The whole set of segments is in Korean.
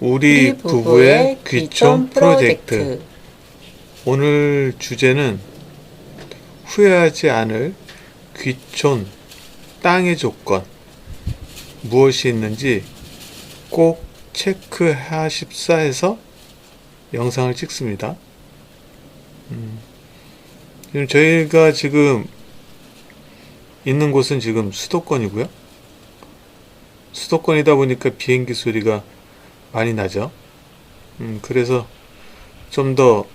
우리 부부의 귀촌 프로젝트. 오늘 주제는 후회하지 않을 귀촌 땅의 조건, 무엇이 있는지 꼭 체크하십사 해서 영상을 찍습니다. 저희가 지금 있는 곳은 지금 수도권이고요. 수도권이다 보니까 비행기 소리가 많이 나죠. 그래서 좀 더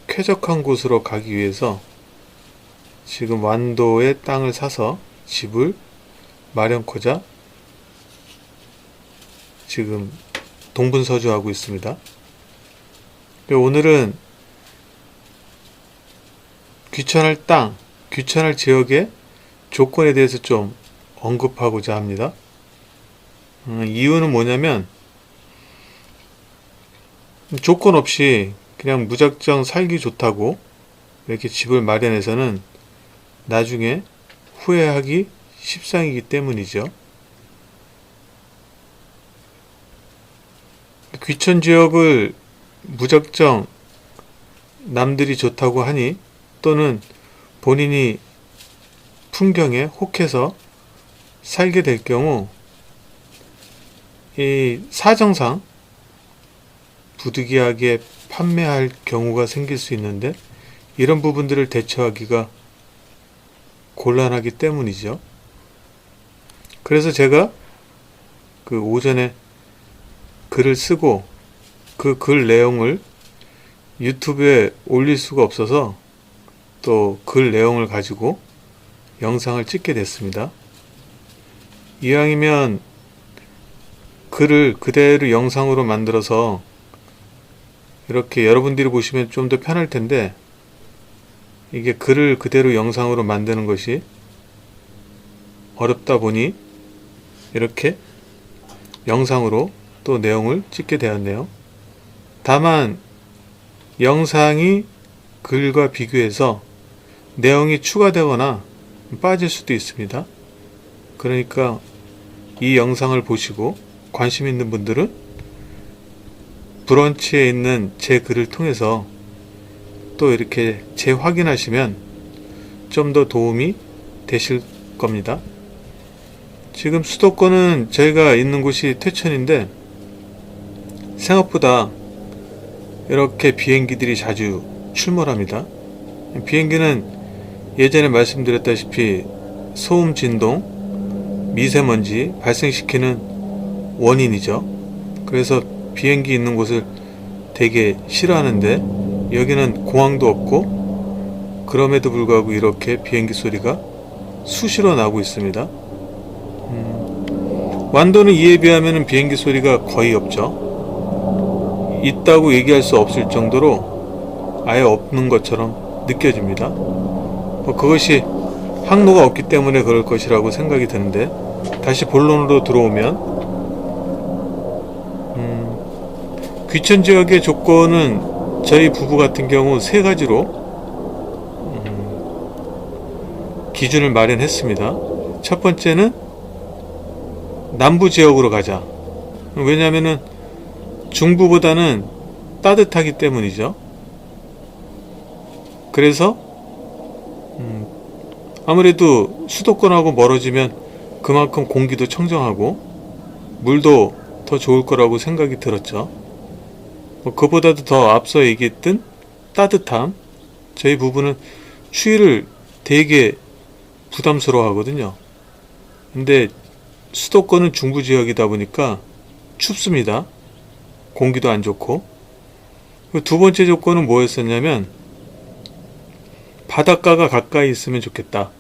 쾌적한 곳으로 가기 위해서 지금 완도에 땅을 사서 집을 마련코자 지금 동분서주하고 있습니다. 오늘은 귀촌할 땅, 귀촌할 지역의 조건에 대해서 좀 언급하고자 합니다. 이유는 뭐냐면 조건 없이 그냥 무작정 살기 좋다고 이렇게 집을 마련해서는 나중에 후회하기 십상이기 때문이죠. 귀촌 지역을 무작정 남들이 좋다고 하니 또는 본인이 풍경에 혹해서 살게 될 경우 이 사정상 부득이하게 판매할 경우가 생길 수 있는데 이런 부분들을 대처하기가 곤란하기 때문이죠. 그래서 제가 그 오전에 글을 쓰고 그 글 내용을 유튜브에 올릴 수가 없어서 또 글 내용을 가지고 영상을 찍게 됐습니다. 이왕이면 글을 그대로 영상으로 만들어서 이렇게 여러분들이 보시면 좀 더 편할 텐데 이게 글을 그대로 영상으로 만드는 것이 어렵다 보니 이렇게 영상으로 또 내용을 찍게 되었네요. 다만 영상이 글과 비교해서 내용이 추가되거나 빠질 수도 있습니다. 그러니까 이 영상을 보시고 관심 있는 분들은 브런치에 있는 제 글을 통해서 또 이렇게 재확인하시면 좀 더 도움이 되실 겁니다. 지금 수도권은 저희가 있는 곳이 퇴천인데 생각보다 이렇게 비행기들이 자주 출몰합니다. 비행기는 예전에 말씀드렸다시피 소음, 진동, 미세먼지 발생시키는 원인이죠. 그래서 비행기 있는 곳을 되게 싫어하는데 여기는 공항도 없고 그럼에도 불구하고 이렇게 비행기 소리가 수시로 나고 있습니다. 완도는 이에 비하면 비행기 소리가 거의 없죠. 있다고 얘기할 수 없을 정도로 아예 없는 것처럼 느껴집니다. 그것이 항로가 없기 때문에 그럴 것이라고 생각이 드는데 다시 본론으로 들어오면 귀촌 지역의 조건은 저희 부부 같은 경우 세 가지로 기준을 마련했습니다. 첫 번째는 남부 지역으로 가자. 왜냐하면 중부보다는 따뜻하기 때문이죠. 그래서 아무래도 수도권하고 멀어지면 그만큼 공기도 청정하고 물도 더 좋을 거라고 생각이 들었죠. 그보다도 더 앞서 얘기했던 따뜻함. 저희 부부는 추위를 되게 부담스러워 하거든요. 근데 수도권은 중부지역이다 보니까 춥습니다. 공기도 안 좋고. 두 번째 조건은 뭐였었냐면 바닷가가 가까이 있으면 좋겠다.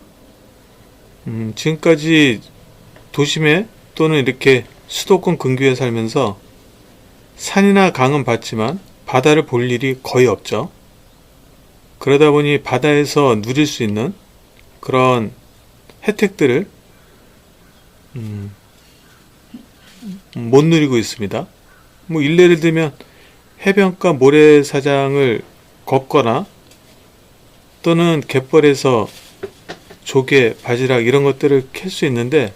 지금까지 도심에 또는 이렇게 수도권 근교에 살면서 산이나 강은 봤지만 바다를 볼 일이 거의 없죠. 그러다 보니 바다에서 누릴 수 있는 그런 혜택들을 못 누리고 있습니다. 일례를 들면 해변가 모래사장을 걷거나 또는 갯벌에서 조개, 바지락 이런 것들을 캘 수 있는데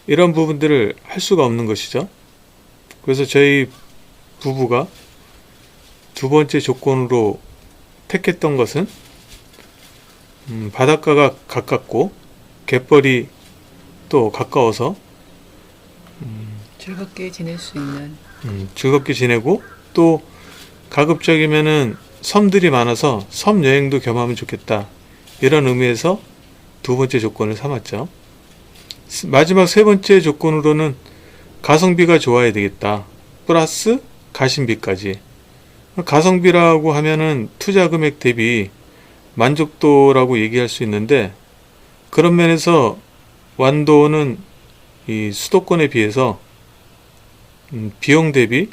이런 부분들을 할 수가 없는 것이죠. 그래서 저희 부부가 두 번째 조건으로 택했던 것은 바닷가가 가깝고 갯벌이 또 가까워서 즐겁게 지낼 수 있는. 즐겁게 지내고 또 가급적이면은 섬들이 많아서 섬 여행도 겸하면 좋겠다. 이런 의미에서 두 번째 조건을 삼았죠. 마지막 세 번째 조건으로는 가성비가 좋아야 되겠다. 플러스 가심비까지. 가성비라고 하면은 투자 금액 대비 만족도라고 얘기할 수 있는데, 그런 면에서 완도는 이 수도권에 비해서 비용 대비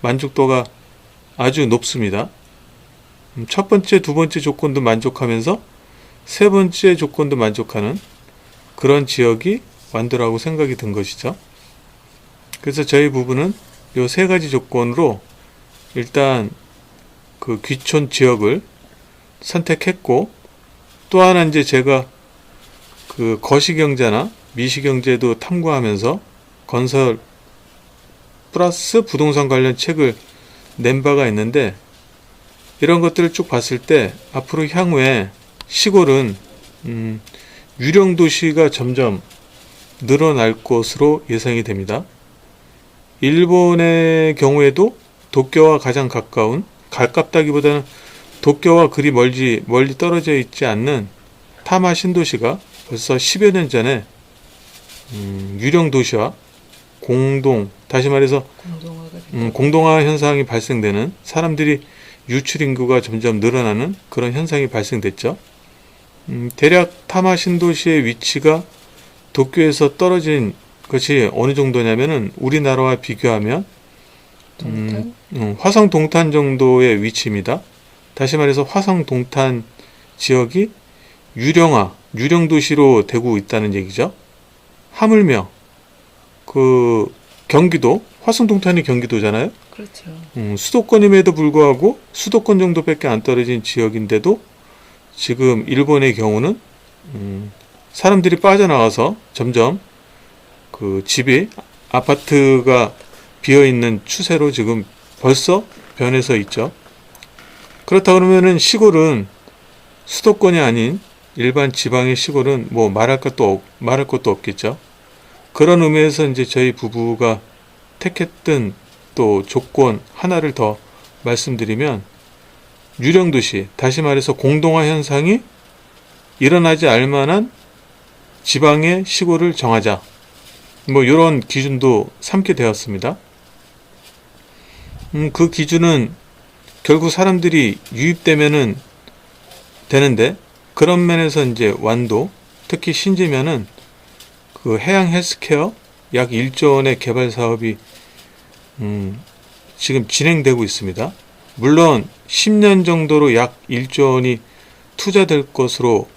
만족도가 아주 높습니다. 첫 번째, 두 번째 조건도 만족하면서 세 번째 조건도 만족하는 그런 지역이 완도라고 생각이 든 것이죠. 그래서 저희 부부는 이 세 가지 조건으로 일단 그 귀촌 지역을 선택했고, 또 하나 이제 제가 그 거시경제나 미시경제도 탐구하면서 건설 플러스 부동산 관련 책을 낸 바가 있는데, 이런 것들을 쭉 봤을 때 앞으로 향후에 시골은 유령 도시가 점점 늘어날 것으로 예상이 됩니다. 일본의 경우에도 도쿄와 가장 가깝다기보다는 도쿄와 그리 멀리 떨어져 있지 않는 타마 신도시가 벌써 10여 년 전에 유령 도시와 다시 말해서 공동화 현상이 발생되는, 사람들이 유출 인구가 점점 늘어나는 그런 현상이 발생됐죠. 대략 타마 신도시의 위치가 도쿄에서 떨어진 것이 어느 정도냐면은 우리나라와 비교하면 화성 동탄 정도의 위치입니다. 다시 말해서 화성 동탄 지역이 유령 도시로 되고 있다는 얘기죠. 하물며 그 경기도, 화성 동탄이 경기도잖아요. 그렇죠. 수도권임에도 불구하고 수도권 정도밖에 안 떨어진 지역인데도 지금 일본의 경우는 사람들이 빠져나가서 점점 그 아파트가 비어있는 추세로 지금 벌써 변해서 있죠. 그렇다 그러면은 시골은, 수도권이 아닌 일반 지방의 시골은 뭐 말할 것도 없겠죠. 그런 의미에서 이제 저희 부부가 택했던 또 조건 하나를 더 말씀드리면, 유령도시, 다시 말해서 공동화 현상이 일어나지 않을 만한 지방의 시골을 정하자. 뭐 이런 기준도 삼게 되었습니다. 그 기준은 결국 사람들이 유입되면은 되는데, 그런 면에서 이제 완도, 특히 신지면은 그 해양 헬스케어 약 1조 원의 개발 사업이 지금 진행되고 있습니다. 물론 10년 정도로 약 1조 원이 투자될 것으로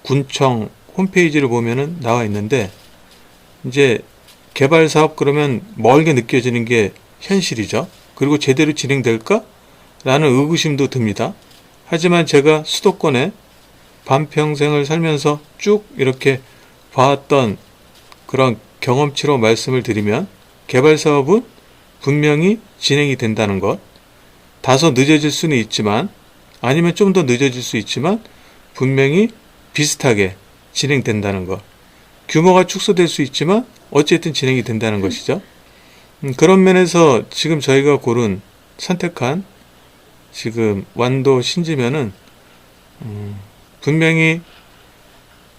군청 홈페이지를 보면은 나와 있는데, 이제 개발 사업 그러면 멀게 느껴지는 게 현실이죠. 그리고 제대로 진행될까? 라는 의구심도 듭니다. 하지만 제가 수도권에 반평생을 살면서 쭉 이렇게 봐왔던 그런 경험치로 말씀을 드리면, 개발 사업은 분명히 진행이 된다는 것, 다소 늦어질 수는 있지만, 아니면 좀 더 늦어질 수 있지만 분명히 비슷하게 진행된다는 것, 규모가 축소될 수 있지만 어쨌든 진행이 된다는 것이죠. 그런 면에서 지금 저희가 선택한 지금 완도 신지면은 분명히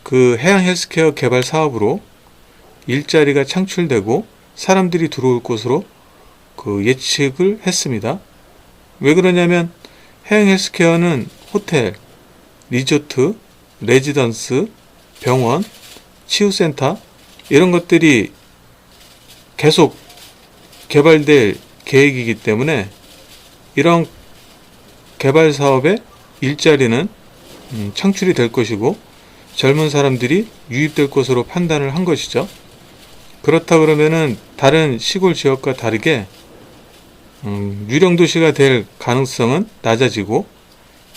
그 해양 헬스케어 개발 사업으로 일자리가 창출되고 사람들이 들어올 곳으로 그 예측을 했습니다. 왜 그러냐면 해양 헬스케어는 호텔, 리조트, 레지던스, 병원, 치유센터 이런 것들이 계속 개발될 계획이기 때문에 이런 개발 사업의 일자리는 창출이 될 것이고 젊은 사람들이 유입될 것으로 판단을 한 것이죠. 그렇다 그러면은 다른 시골 지역과 다르게 유령 도시가 될 가능성은 낮아지고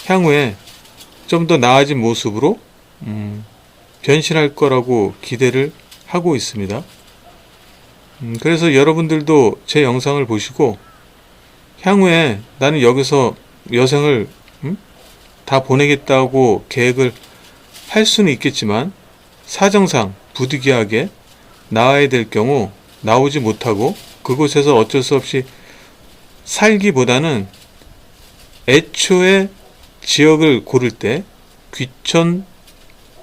향후에 좀 더 나아진 모습으로 변신할 거라고 기대를 하고 있습니다. 그래서 여러분들도 제 영상을 보시고 향후에 나는 여기서 여생을 다 보내겠다고 계획을 할 수는 있겠지만 사정상 부득이하게 나와야 될 경우 나오지 못하고 그곳에서 어쩔 수 없이 살기보다는 애초에 지역을 고를 때 귀촌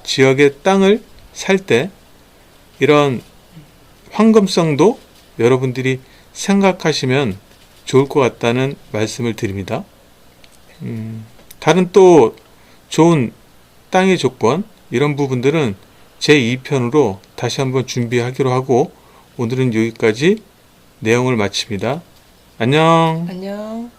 지역의 땅을 살 때 이런 황금성도 여러분들이 생각하시면 좋을 것 같다는 말씀을 드립니다. 다른 또 좋은 땅의 조건 이런 부분들은 제 2편으로 다시 한번 준비하기로 하고 오늘은 여기까지 내용을 마칩니다. 안녕. 안녕.